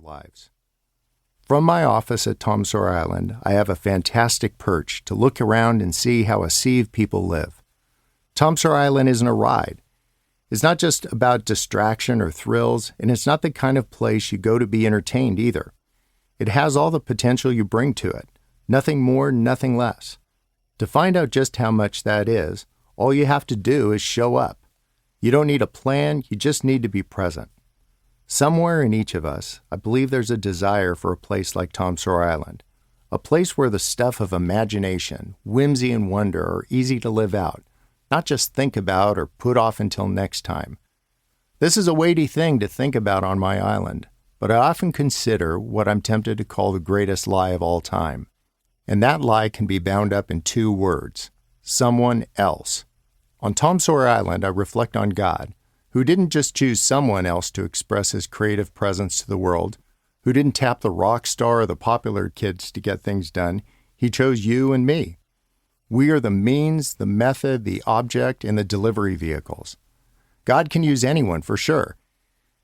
lives. From my office at Tom Sawyer Island, I have a fantastic perch to look around and see how a sea of people live. Tom Sawyer Island isn't a ride. It's not just about distraction or thrills, and it's not the kind of place you go to be entertained either. It has all the potential you bring to it. Nothing more, nothing less. To find out just how much that is, all you have to do is show up. You don't need a plan, you just need to be present. Somewhere in each of us, I believe there's a desire for a place like Tom Sawyer Island, a place where the stuff of imagination, whimsy, and wonder are easy to live out, not just think about or put off until next time. This is a weighty thing to think about on my island, but I often consider what I'm tempted to call the greatest lie of all time. And that lie can be bound up in two words: someone else. On Tom Sawyer Island, I reflect on God, who didn't just choose someone else to express his creative presence to the world, who didn't tap the rock star or the popular kids to get things done. He chose you and me. We are the means, the method, the object, and the delivery vehicles. God can use anyone for sure.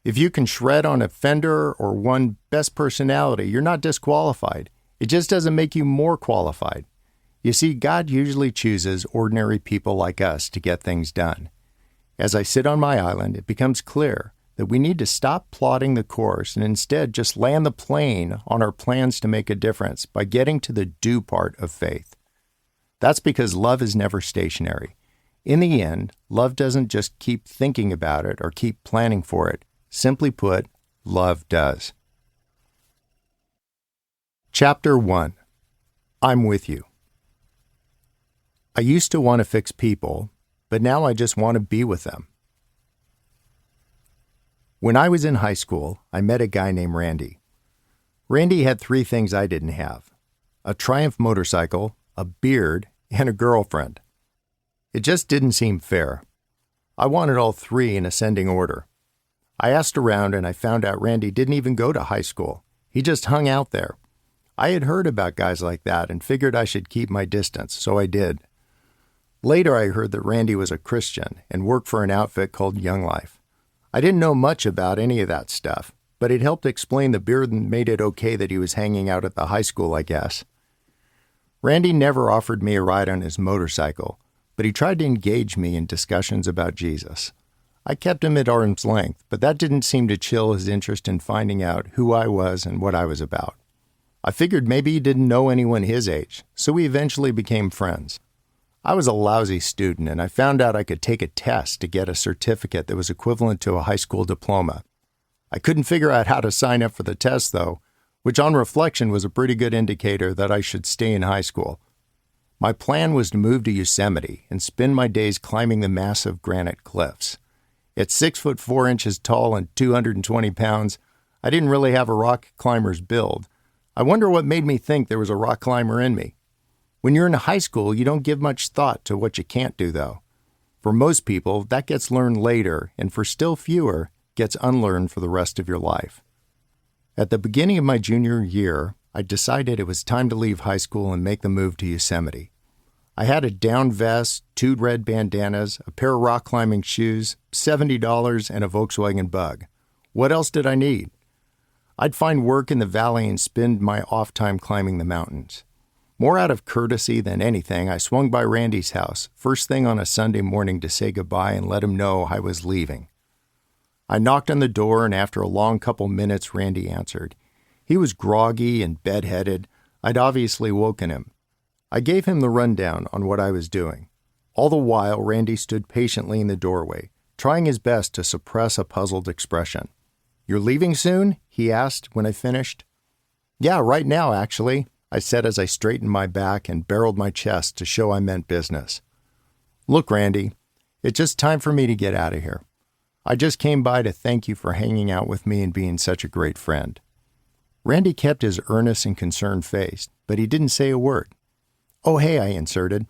If you can shred on a Fender or won Best Personality, you're not disqualified. It just doesn't make you more qualified. You see, God usually chooses ordinary people like us to get things done. As I sit on my island, it becomes clear that we need to stop plotting the course and instead just land the plane on our plans to make a difference by getting to the do part of faith. That's because love is never stationary. In the end, love doesn't just keep thinking about it or keep planning for it. Simply put, love does. Chapter 1. I'm with you. I used to want to fix people, but now I just want to be with them. When I was in high school, I met a guy named Randy. Randy had 3 things I didn't have: a Triumph motorcycle, a beard, and a girlfriend. It just didn't seem fair. I wanted all 3 in ascending order. I asked around and I found out Randy didn't even go to high school. He just hung out there. I had heard about guys like that and figured I should keep my distance, so I did. Later, I heard that Randy was a Christian and worked for an outfit called Young Life. I didn't know much about any of that stuff, but it helped explain the beard and made it okay that he was hanging out at the high school, I guess. Randy never offered me a ride on his motorcycle, but he tried to engage me in discussions about Jesus. I kept him at arm's length, but that didn't seem to chill his interest in finding out who I was and what I was about. I figured maybe he didn't know anyone his age, so we eventually became friends. I was a lousy student, and I found out I could take a test to get a certificate that was equivalent to a high school diploma. I couldn't figure out how to sign up for the test, though, which on reflection was a pretty good indicator that I should stay in high school. My plan was to move to Yosemite and spend my days climbing the massive granite cliffs. At 6'4" tall and 220 pounds, I didn't really have a rock climber's build. I wonder what made me think there was a rock climber in me. When you're in high school, you don't give much thought to what you can't do, though. For most people, that gets learned later, and for still fewer, gets unlearned for the rest of your life. At the beginning of my junior year, I decided it was time to leave high school and make the move to Yosemite. I had a down vest, 2 red bandanas, a pair of rock climbing shoes, $70, and a Volkswagen Bug. What else did I need? I'd find work in the valley and spend my off time climbing the mountains. More out of courtesy than anything, I swung by Randy's house first thing on a Sunday morning to say goodbye and let him know I was leaving. I knocked on the door, and after a long couple minutes, Randy answered. He was groggy and bedheaded. I'd obviously woken him. I gave him the rundown on what I was doing. All the while, Randy stood patiently in the doorway, trying his best to suppress a puzzled expression. "You're leaving soon?" he asked when I finished. "Yeah, right now, actually," I said as I straightened my back and barreled my chest to show I meant business. "Look, Randy, it's just time for me to get out of here. I just came by to thank you for hanging out with me and being such a great friend." Randy kept his earnest and concerned face, but he didn't say a word. "Oh, hey," I inserted.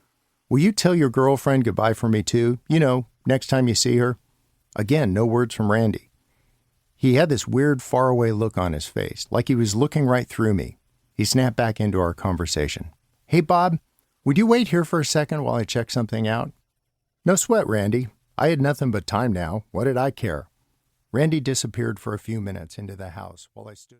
"Will you tell your girlfriend goodbye for me too? You know, next time you see her?" Again, no words from Randy. He had this weird, faraway look on his face, like he was looking right through me. He snapped back into our conversation. "Hey, Bob, would you wait here for a second while I check something out?" "No sweat, Randy. I had nothing but time now. What did I care?" Randy disappeared for a few minutes into the house while I stood.